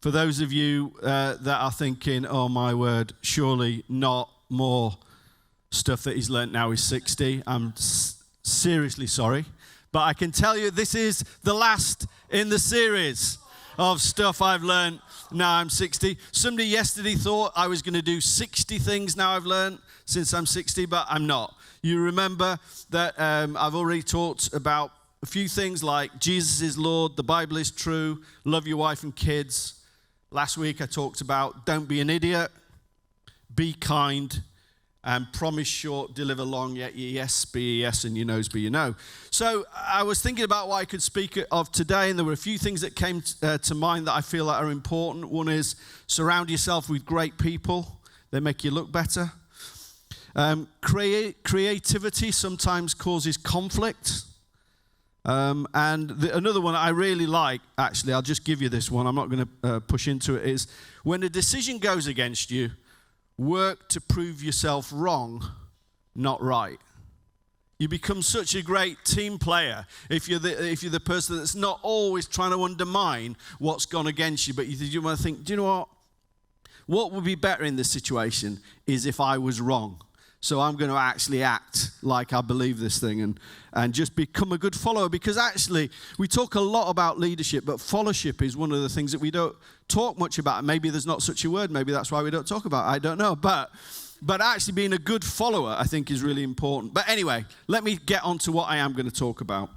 For those of you that are thinking, oh my word, surely not more stuff that he's learnt now he's 60, I'm seriously sorry. But I can tell you this is the last in the series of stuff I've learnt now I'm 60. Somebody yesterday thought I was going to do 60 things now I've learnt since I'm 60, but I'm not. You remember that I've already talked about a few things like Jesus is Lord, the Bible is true, love your wife and kids. Last week I talked about don't be an idiot, be kind, and promise short, deliver long, yet your yes be your yes and your no's be your no. So I was thinking about what I could speak of today, and there were a few things that came to mind that I feel that are important. One is surround yourself with great people. They make you look better. Creativity sometimes causes conflict. Another one I really like, actually, I'll just give you this one, I'm not going to push into it, is when a decision goes against you, work to prove yourself wrong, not right. You become such a great team player if you're the person that's not always trying to undermine what's gone against you, but you want to think, do you know what? What would be better in this situation is if I was wrong. So I'm going to actually act like I believe this thing and just become a good follower. Because actually, we talk a lot about leadership, but followership is one of the things that we don't talk much about. Maybe there's not such a word. Maybe that's why we don't talk about it. I don't know. But actually being a good follower, I think, is really important. But anyway, let me get on to what I am going to talk about.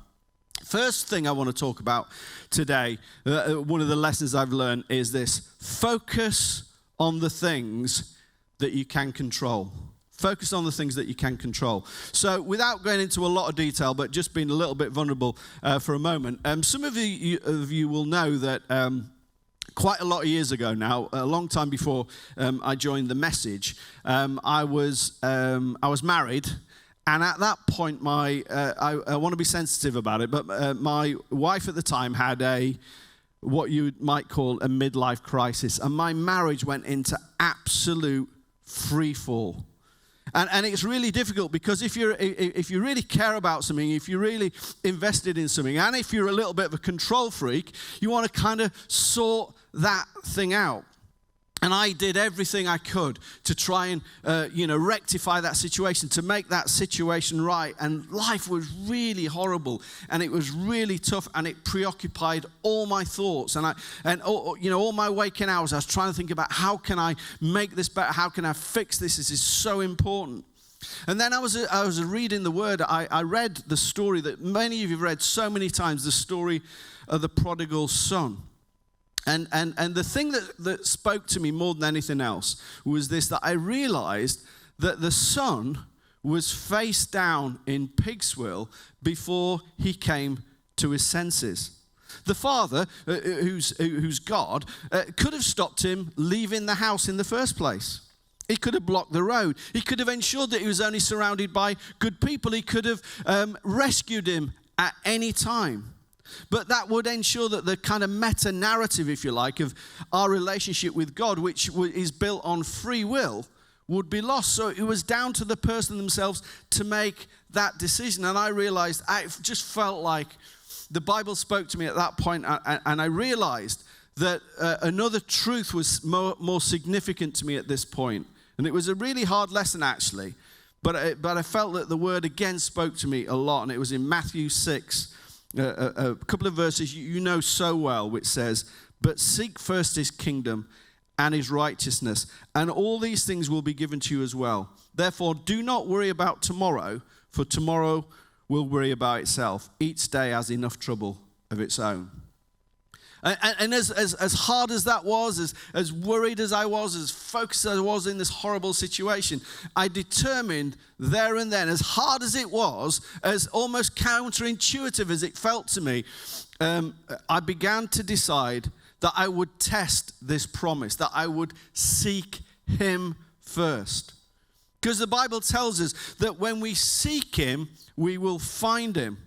First thing I want to talk about today, one of the lessons I've learned is this: focus on the things that you can control. Focus on the things that you can control. So without going into a lot of detail, but just being a little bit vulnerable for a moment, some of you will know that quite a lot of years ago now, a long time before I joined The Message, I was married. And at that point, I want to be sensitive about it, but my wife at the time had what you might call a midlife crisis. And my marriage went into absolute free fall. And it's really difficult because if you really care about something, if you're really invested in something, and if you're a little bit of a control freak, you want to kind of sort that thing out. And I did everything I could to try and, rectify that situation, to make that situation right. And life was really horrible, and it was really tough, and it preoccupied all my thoughts. And all my waking hours, I was trying to think about how can I make this better? How can I fix this? This is so important. And then I was reading the Word. I read the story that many of you have read so many times, the story of the prodigal son. And the thing that spoke to me more than anything else was this, that I realized that the son was face down in pig swill before he came to his senses. The father, who's God, could have stopped him leaving the house in the first place. He could have blocked the road. He could have ensured that he was only surrounded by good people. He could have rescued him at any time. But that would ensure that the kind of meta-narrative, if you like, of our relationship with God, which is built on free will, would be lost. So it was down to the person themselves to make that decision. And I realized, I just felt like the Bible spoke to me at that point, and I realized that another truth was more significant to me at this point. And it was a really hard lesson, actually. But I felt that the word again spoke to me a lot, and it was in Matthew 6, a couple of verses you know so well, which says, "But seek first his kingdom and his righteousness, and all these things will be given to you as well. Therefore, do not worry about tomorrow, for tomorrow will worry about itself. Each day has enough trouble of its own." And as hard as that was, as worried as I was, as focused as I was in this horrible situation, I determined there and then, as hard as it was, as almost counterintuitive as it felt to me, I began to decide that I would test this promise, that I would seek him first. Because the Bible tells us that when we seek him, we will find him.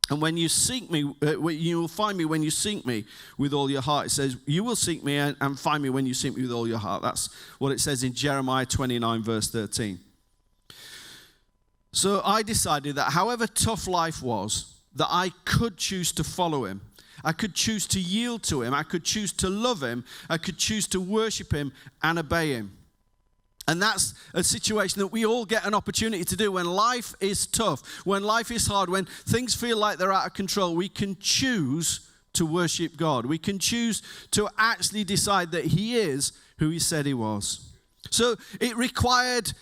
And when you seek me, you will find me when you seek me with all your heart. It says, you will seek me and find me when you seek me with all your heart. That's what it says in Jeremiah 29, verse 13. So I decided that however tough life was, that I could choose to follow him. I could choose to yield to him. I could choose to love him. I could choose to worship him and obey him. And that's a situation that we all get an opportunity to do when life is tough, when life is hard, when things feel like they're out of control. We can choose to worship God. We can choose to actually decide that he is who he said he was. So it required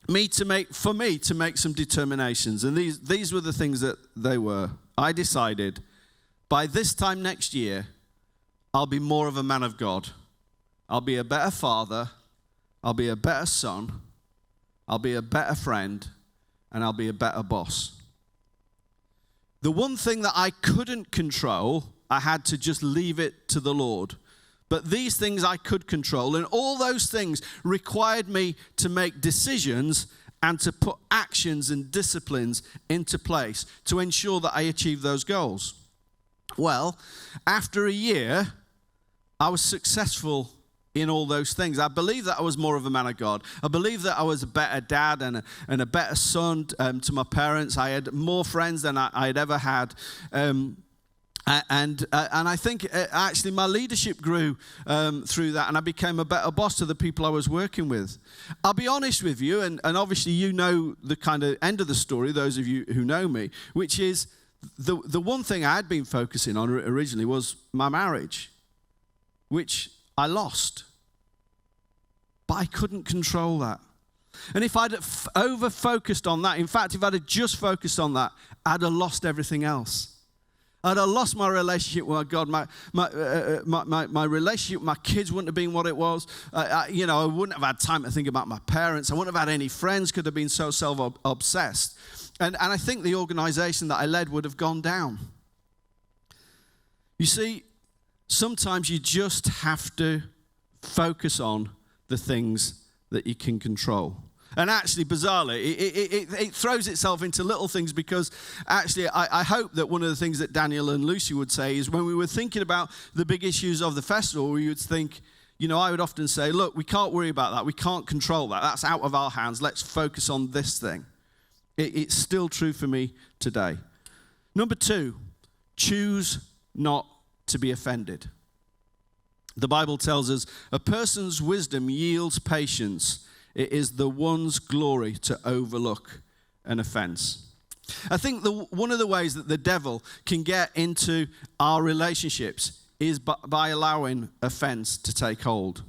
me to make some determinations. And these were the things that they were. I decided by this time next year, I'll be more of a man of God. I'll be a better father. I'll be a better son. I'll be a better friend. And I'll be a better boss. The one thing that I couldn't control, I had to just leave it to the Lord. But these things I could control, and all those things required me to make decisions and to put actions and disciplines into place to ensure that I achieved those goals. Well, after a year, I was successful in all those things. I believe that I was more of a man of God. I believe that I was a better dad and a better son to my parents. I had more friends than I had ever had. And I think actually my leadership grew through that, and I became a better boss to the people I was working with. I'll be honest with you, and obviously you know the kind of end of the story, those of you who know me, which is the one thing I had been focusing on originally was my marriage, which I lost. But I couldn't control that. And if I'd over-focused on that, in fact, if I'd have just focused on that, I'd have lost everything else. I'd have lost my relationship with God. My relationship with my kids wouldn't have been what it was. I wouldn't have had time to think about my parents. I wouldn't have had any friends, could have been so self-obsessed. And I think the organization that I led would have gone down. You see, sometimes you just have to focus on the things that you can control. And actually, bizarrely, it throws itself into little things because actually I hope that one of the things that Daniel and Lucy would say is when we were thinking about the big issues of the festival, we would think, I would often say, look, we can't worry about that. We can't control that. That's out of our hands. Let's focus on this thing. It's still true for me today. Number 2, choose not to be offended. The Bible tells us a person's wisdom yields patience. It is the one's glory to overlook an offense. I think one of the ways that the devil can get into our relationships is by allowing offense to take hold.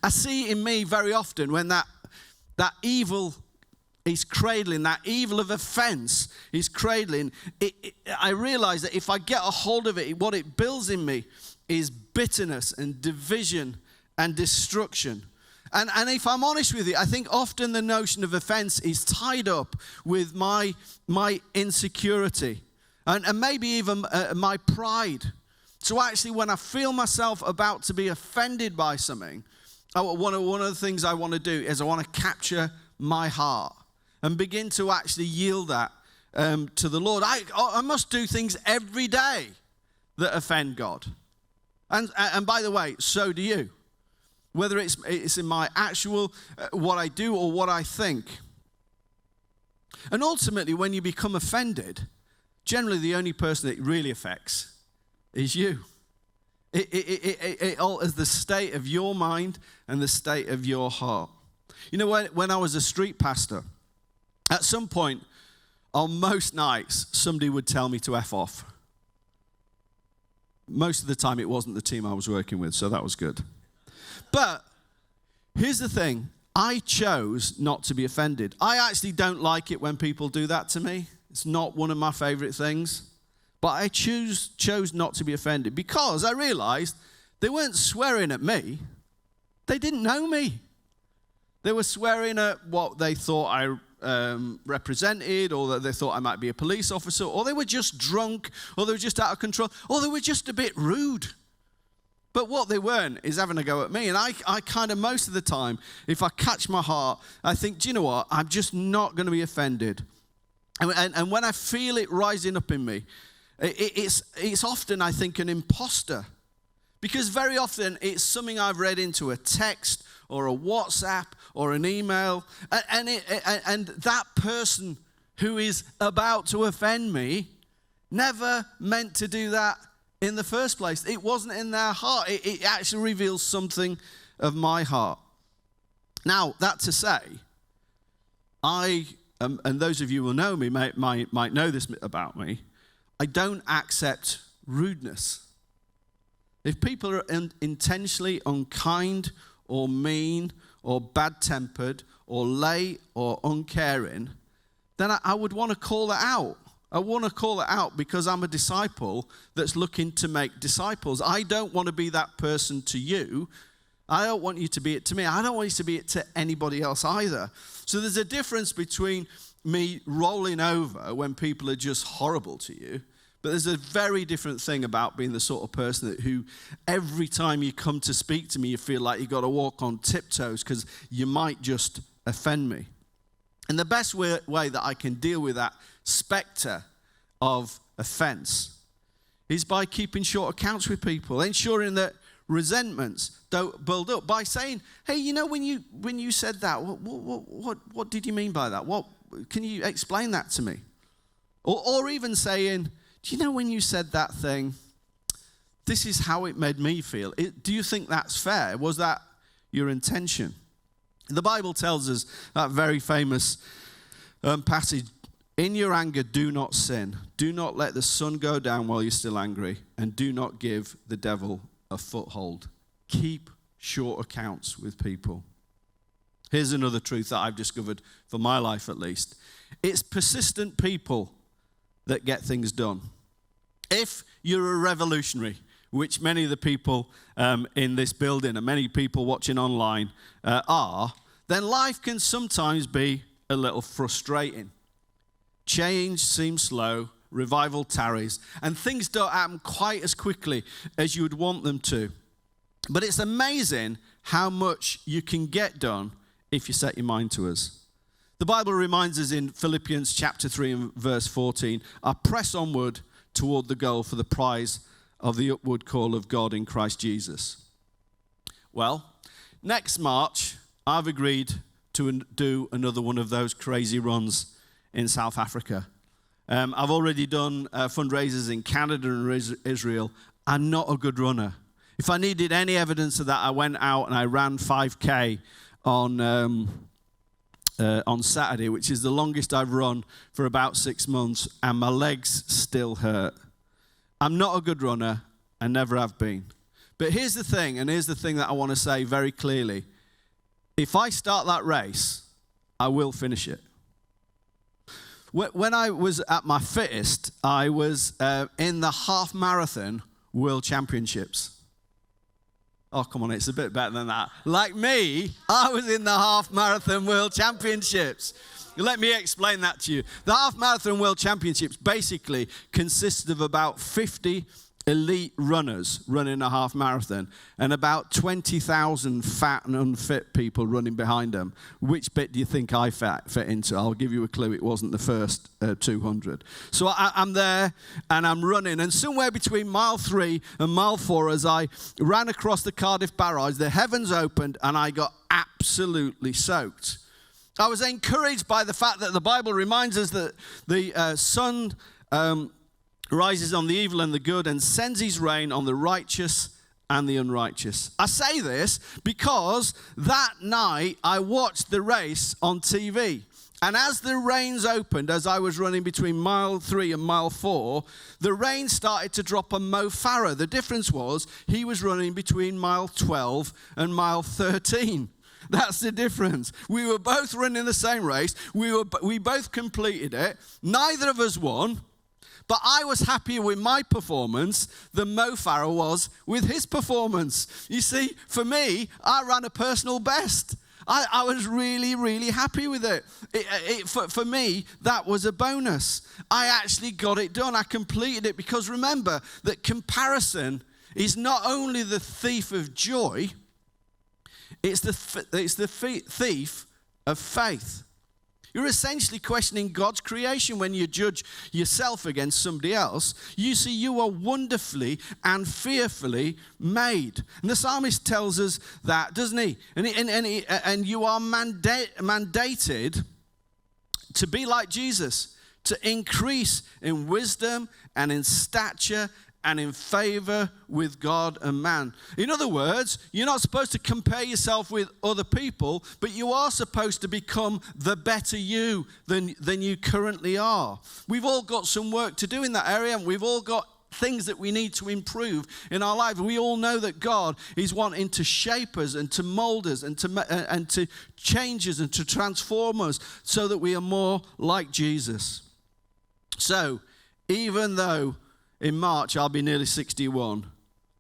I see in me very often when that evil is cradling, that evil of offense is cradling, I realize that if I get a hold of it, what it builds in me is bitterness and division and destruction. And if I'm honest with you, I think often the notion of offense is tied up with my insecurity and maybe even my pride. So actually, when I feel myself about to be offended by something, one of the things I want to do is I want to capture my heart and begin to actually yield that to the Lord. I must do things every day that offend God. And by the way, so do you. Whether it's in my actual, what I do or what I think. And ultimately, when you become offended, generally the only person it really affects is you. It alters the state of your mind and the state of your heart. When I was a street pastor, at some point on most nights, somebody would tell me to F off. Most of the time, it wasn't the team I was working with, so that was good. But here's the thing. I chose not to be offended. I actually don't like it when people do that to me. It's not one of my favorite things. But I chose not to be offended because I realized they weren't swearing at me. They didn't know me. They were swearing at what they thought I represented, or that they thought I might be a police officer, or they were just drunk, or they were just out of control, or they were just a bit rude. But what they weren't is having a go at me. And I kind of, most of the time, if I catch my heart, I think, do you know what? I'm just not going to be offended. And when I feel it rising up in me, it's often, I think, an imposter. Because very often it's something I've read into a text or a WhatsApp or an email. And that person who is about to offend me never meant to do that in the first place. It wasn't in their heart. It actually reveals something of my heart. Now, that to say, and those of you who will know me might know this about me, I don't accept rudeness. If people are intentionally unkind or mean or bad-tempered or late or uncaring, then I would want to call that out. I want to call it out because I'm a disciple that's looking to make disciples. I don't want to be that person to you. I don't want you to be it to me. I don't want you to be it to anybody else either. So there's a difference between me rolling over when people are just horrible to you, but there's a very different thing about being the sort of person who every time you come to speak to me, you feel like you've got to walk on tiptoes because you might just offend me. And the best way that I can deal with that specter of offense is by keeping short accounts with people, ensuring that resentments don't build up, by saying, hey, you know, when you said that, what did you mean by that? What can you explain that to me? Or even saying, do you know when you said that thing, this is how it made me feel. Do you think that's fair? Was that your intention? The Bible tells us that very famous passage, in your anger, do not sin. Do not let the sun go down while you're still angry, and do not give the devil a foothold. Keep short accounts with people. Here's another truth that I've discovered for my life at least. It's persistent people that get things done. If you're a revolutionary, which many of the people in this building and many people watching online are, then life can sometimes be a little frustrating. Change seems slow, revival tarries, and things don't happen quite as quickly as you would want them to. But it's amazing how much you can get done if you set your mind to it. The Bible reminds us in Philippians chapter 3 and verse 14, I press onward toward the goal for the prize of the upward call of God in Christ Jesus. Well, next March, I've agreed to do another one of those crazy runs in South Africa. I've already done fundraisers in Canada and Israel. I'm not a good runner. If I needed any evidence of that, I went out and I ran 5K on Saturday, which is the longest I've run for about 6 months, and my legs still hurt. I'm not a good runner. I never have been. But here's the thing, and here's the thing that I want to say very clearly. If I start that race, I will finish it. When I was at my fittest, I was in the half marathon world championships. Oh, come on, it's a bit better than that. Like me, I was in the half marathon world championships. Let me explain that to you. The half marathon world championships basically consisted of about 50 elite runners running a half marathon and about 20,000 fat and unfit people running behind them. Which bit do you think I fit into? I'll give you a clue. It wasn't the first 200. So I'm there and I'm running, and somewhere between mile 3 and mile 4, as I ran across the Cardiff Barrage, the heavens opened and I got absolutely soaked. I was encouraged by the fact that the Bible reminds us that the sun rises on the evil and the good and sends his rain on the righteous and the unrighteous. I say this because that night I watched the race on TV. And as the rains opened, as I was running between mile 3 and mile 4, the rain started to drop on Mo Farah. The difference was he was running between mile 12 and mile 13. That's the difference. We were both running the same race. We both completed it. Neither of us won. But I was happier with my performance than Mo Farah was with his performance. You see, for me, I ran a personal best. I was really, really happy with it. For me, that was a bonus. I actually got it done. I completed it because remember that comparison is not only the thief of joy, it's the thief of faith. You're essentially questioning God's creation when you judge yourself against somebody else. You see, you are wonderfully and fearfully made. And the psalmist tells us that, doesn't he? And you are mandated to be like Jesus, to increase in wisdom and in stature and in favor with God and man. In other words, you're not supposed to compare yourself with other people, but you are supposed to become the better you than you currently are. We've all got some work to do in that area, and we've all got things that we need to improve in our lives. We all know that God is wanting to shape us and to mold us and to change us and to transform us so that we are more like Jesus. So, even though in March I'll be nearly 61,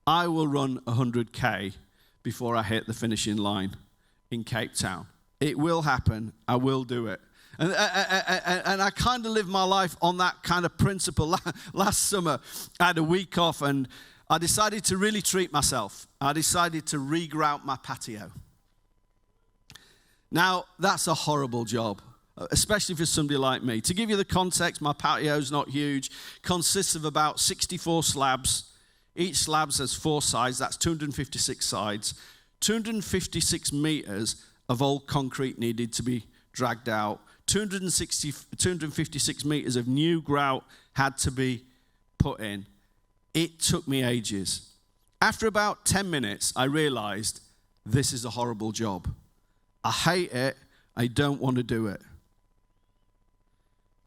I will run 100K before I hit the finishing line in Cape Town. It will happen. I will do it. And I kind of live my life on that kind of principle. Last summer, I had a week off and I decided to really treat myself. I decided to regrout my patio. Now, that's a horrible job, especially for somebody like me. To give you the context, my patio's not huge. Consists of about 64 slabs. Each slab has 4 sides. That's 256 sides. 256 meters of old concrete needed to be dragged out. 256 meters of new grout had to be put in. It took me ages. After about 10 minutes, I realized this is a horrible job. I hate it. I don't want to do it.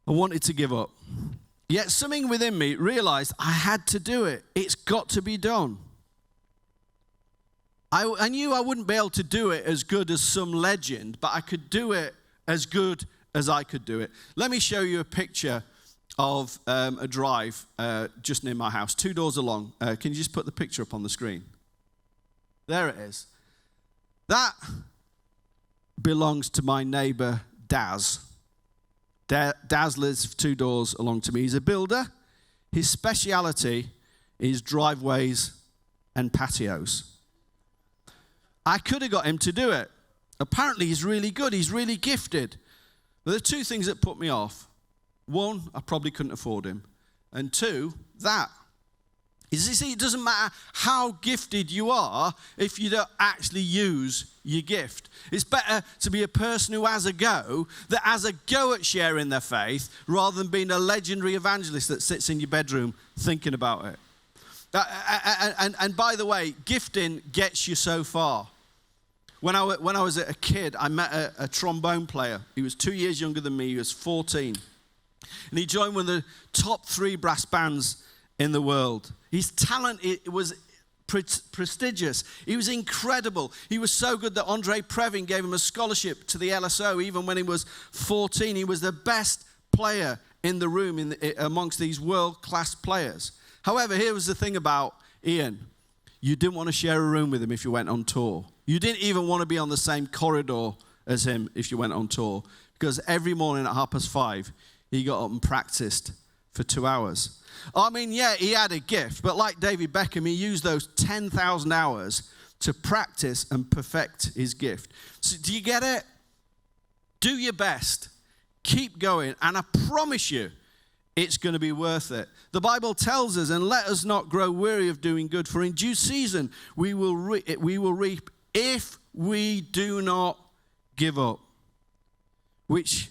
I wanted to give up. Yet something within me realized I had to do it. It's got to be done. I knew I wouldn't be able to do it as good as some legend, but I could do it as good as I could do it. Let me show you a picture of a drive just near my house, 2 doors along. Can you just put the picture up on the screen? There it is. That belongs to my neighbor, Daz. Daz lives 2 doors along to me. He's a builder. His speciality is driveways and patios. I could have got him to do it. Apparently, he's really good. He's really gifted. But there are 2 things that put me off. 1, I probably couldn't afford him. And 2, that. You see, it doesn't matter how gifted you are if you don't actually use your gift. It's better to be a person who has a go, that has a go at sharing their faith, rather than being a legendary evangelist that sits in your bedroom thinking about it. And by the way, gifting gets you so far. When I was a kid, I met a trombone player. He was 2 years younger than me. He was 14. And he joined one of the top 3 brass bands in the world. His talent was prestigious. He was incredible. He was so good that Andre Previn gave him a scholarship to the LSO even when he was 14. He was the best player in the room amongst these world-class players. However, here was the thing about Ian. You didn't want to share a room with him if you went on tour. You didn't even want to be on the same corridor as him if you went on tour, because every morning at 5:30, he got up and practiced for 2 hours. I mean, yeah, he had a gift, but like David Beckham, he used those 10,000 hours to practice and perfect his gift. So do you get it? Do your best. Keep going, and I promise you, it's going to be worth it. The Bible tells us, and let us not grow weary of doing good, for in due season we will reap if we do not give up. Which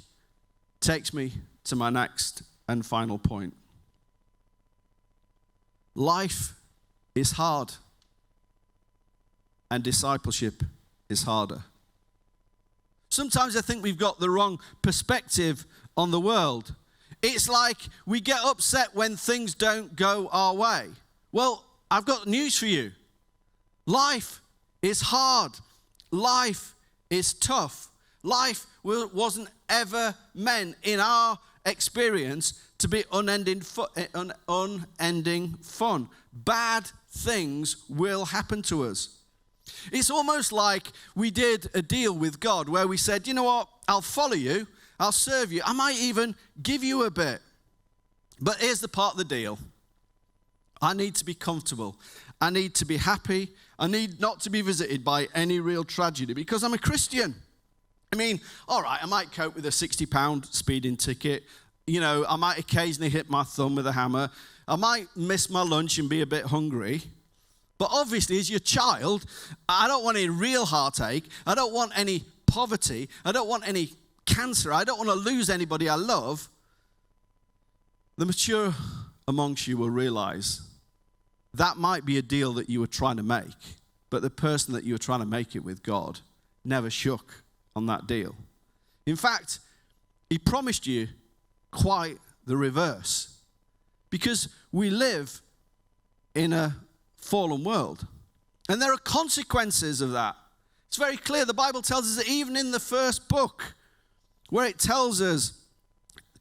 takes me to my next and final point. Life is hard, and discipleship is harder. Sometimes I think we've got the wrong perspective on the world. It's like we get upset when things don't go our way. Well, I've got news for you. Life is hard. Life is tough. Life wasn't ever meant, in our experience, to be unending fun. Bad things will happen to us. It's almost like we did a deal with God where we said, you know what, I'll follow you, I'll serve you, I might even give you a bit. But here's the part of the deal. I need to be comfortable. I need to be happy. I need not to be visited by any real tragedy because I'm a Christian. I mean, all right, I might cope with a £60 speeding ticket. You know, I might occasionally hit my thumb with a hammer. I might miss my lunch and be a bit hungry. But obviously, as your child, I don't want any real heartache. I don't want any poverty. I don't want any cancer. I don't want to lose anybody I love. The mature amongst you will realize that might be a deal that you were trying to make, but the person that you were trying to make it with, God, never shook on that deal. In fact, he promised you quite the reverse, because we live in a fallen world, and there are consequences of that. It's very clear. The Bible tells us that even in the first book, where it tells us,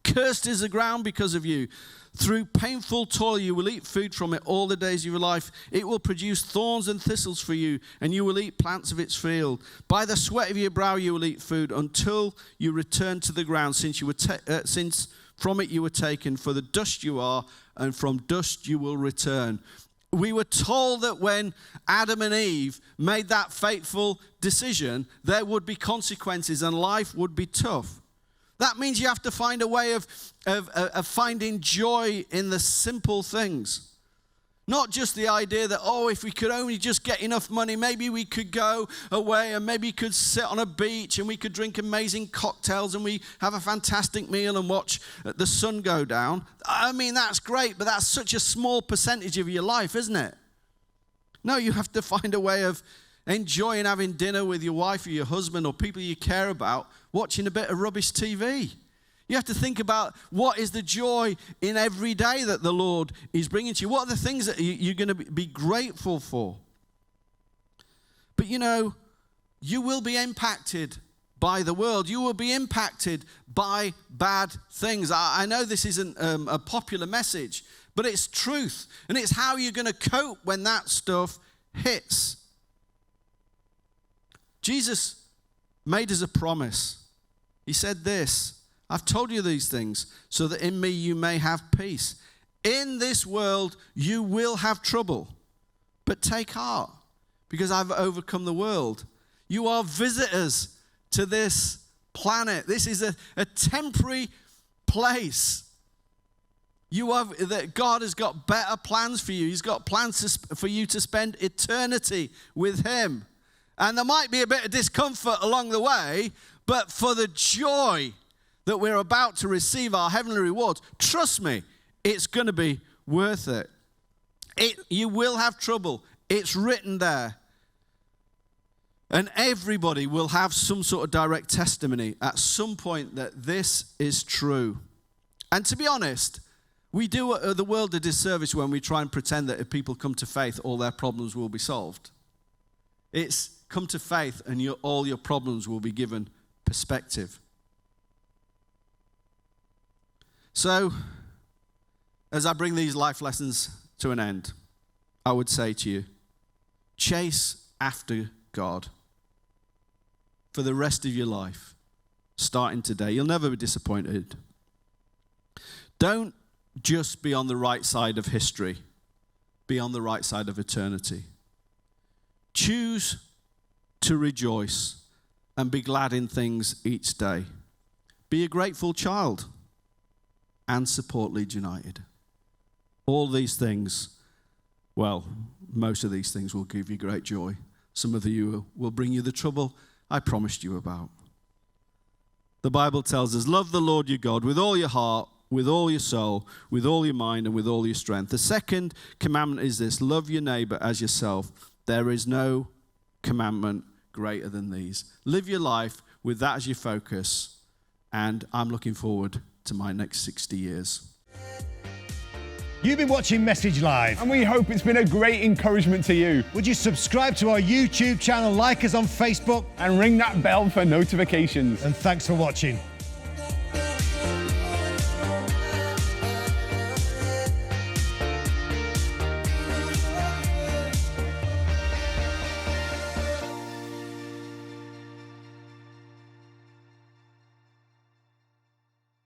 cursed is the ground because of you. Through painful toil you will eat food from it all the days of your life. It will produce thorns and thistles for you, and you will eat plants of its field. By the sweat of your brow you will eat food until you return to the ground, since from it you were taken. For the dust you are, and from dust you will return. We were told that when Adam and Eve made that fateful decision, there would be consequences and life would be tough. That means you have to find a way of finding joy in the simple things. Not just the idea that, if we could only just get enough money, maybe we could go away and maybe could sit on a beach and we could drink amazing cocktails and we have a fantastic meal and watch the sun go down. I mean, that's great, but that's such a small percentage of your life, isn't it? No, you have to find a way of enjoying having dinner with your wife or your husband or people you care about, watching a bit of rubbish TV. You have to think about what is the joy in every day that the Lord is bringing to you. What are the things that you're going to be grateful for? But you will be impacted by the world. You will be impacted by bad things. I know this isn't a popular message, but it's truth. And it's how you're going to cope when that stuff hits. Jesus made us a promise. He said this, I've told you these things so that in me you may have peace. In this world you will have trouble, but take heart because I've overcome the world. You are visitors to this planet. This is a temporary place. God has got better plans for you. He's got plans for you to spend eternity with him. And there might be a bit of discomfort along the way, but for the joy that we're about to receive our heavenly rewards, trust me, it's going to be worth it. You will have trouble. It's written there. And everybody will have some sort of direct testimony at some point that this is true. And to be honest, we do the world a disservice when we try and pretend that if people come to faith, all their problems will be solved. It's come to faith and all your problems will be given perspective. So, as I bring these life lessons to an end, I would say to you, chase after God for the rest of your life, starting today. You'll never be disappointed. Don't just be on the right side of history. Be on the right side of eternity. Choose to rejoice and be glad in things each day. Be a grateful child and support Leeds United. All these things, most of these things will give you great joy. Some of you will bring you the trouble I promised you about. The Bible tells us, love the Lord your God with all your heart, with all your soul, with all your mind, and with all your strength. The second commandment is this, love your neighbor as yourself. There is no commandment greater than these. Live your life with that as your focus, and I'm looking forward to my next 60 years. You've been watching Message Live, and we hope it's been a great encouragement to you. Would you subscribe to our YouTube channel, like us on Facebook, and ring that bell for notifications. And thanks for watching.